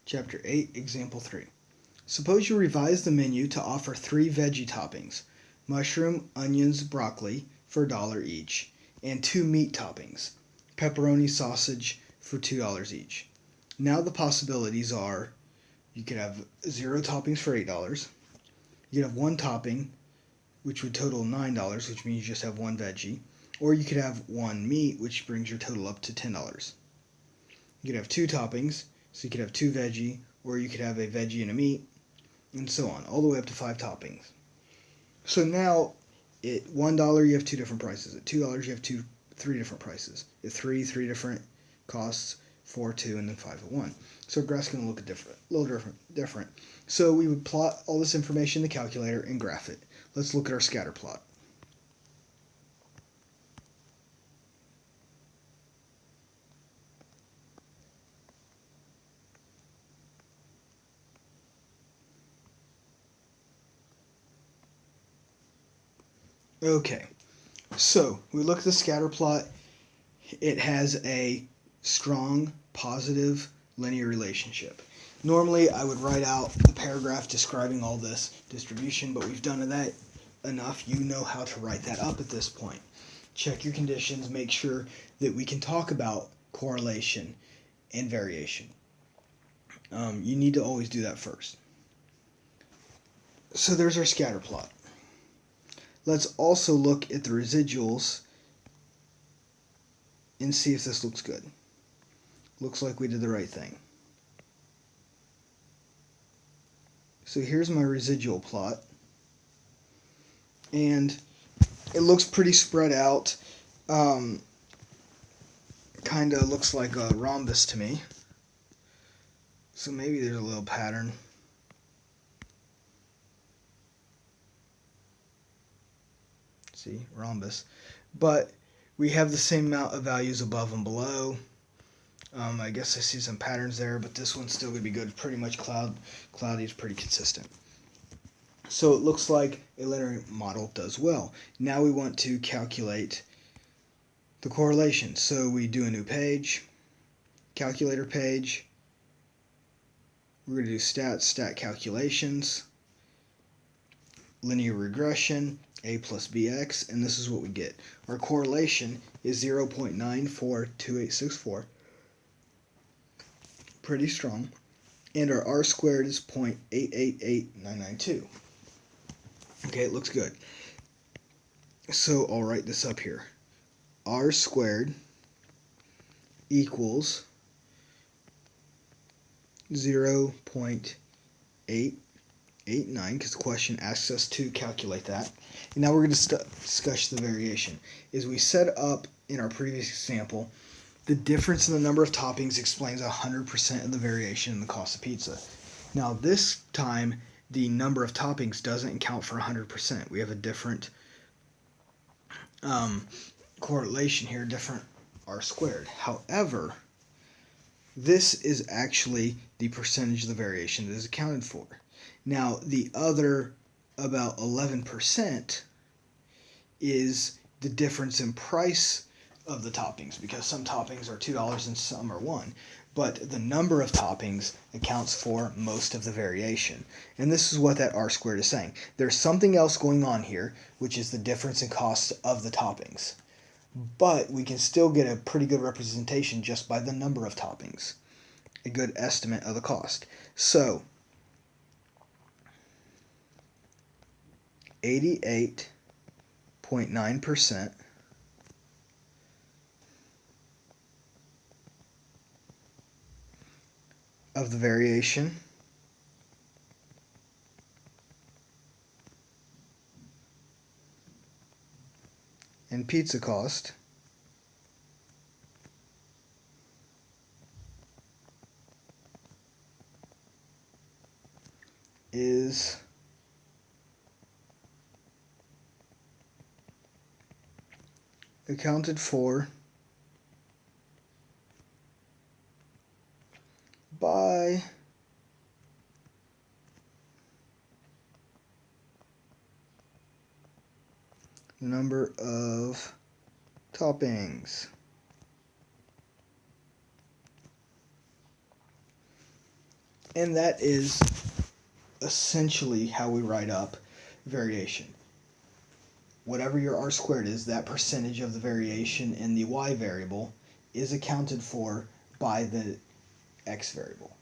Chapter 8, Example 3. Suppose you revise the menu to offer 3 veggie toppings, mushroom, onions, broccoli, for $1 each, and 2 meat toppings, pepperoni, sausage, for $2 each. Now the possibilities are you could have 0 toppings for $8, you could have 1 topping, which would total $9, which means you just have 1 veggie, or you could have 1 meat, which brings your total up to $10. You could have 2 toppings, so you could have 2 veggie, or you could have a veggie and a meat, and so on, all the way up to 5 toppings. So now, at $1 you have 2 different prices. At $2 you have 3 different prices. At 3 different costs, 4, 2, and then 5 at 1. So our graph's going to look a little different. So we would plot all this information in the calculator and graph it. Let's look at our scatter plot. Okay, so we look at the scatter plot. It has a strong positive linear relationship. Normally I would write out a paragraph describing all this distribution, but we've done that enough. You know how to write that up at this point. Check your conditions, make sure that we can talk about correlation and variation. You need to always do that first. So there's our scatter plot. Let's also look at the residuals and see if this looks good. Looks like we did the right thing. So here's my residual plot. And it looks pretty spread out. Kind of looks like a rhombus to me. So maybe there's a little pattern. See, rhombus. But we have the same amount of values above and below. I guess I see some patterns there, but this one's still going to be good. Pretty much cloudy is pretty consistent. So it looks like a linear model does well. Now we want to calculate the correlation. So we do a new page, calculator page. We're going to do stat calculations, linear regression, a plus bx, and this is what we get. Our correlation is 0.942864. Pretty strong. And our r squared is 0.888992. Okay, it looks good. So I'll write this up here. R squared equals 0.889, because the question asks us to calculate that. And now we're going to discuss the variation. As we set up in our previous example, the difference in the number of toppings explains 100% of the variation in the cost of pizza. Now this time, the number of toppings doesn't account for 100%. We have a different correlation here, different r squared. However, this is actually the percentage of the variation that is accounted for. Now, the other about 11% is the difference in price of the toppings, because some toppings are $2 and some are $1. But the number of toppings accounts for most of the variation. And this is what that r squared is saying. There's something else going on here, which is the difference in cost of the toppings. But we can still get a pretty good representation just by the number of toppings. A good estimate of the cost. So, 88.9% of the variation in pizza cost is accounted for by the number of toppings. And that is essentially how we write up variation. Whatever your r squared is, that percentage of the variation in the y variable is accounted for by the x variable.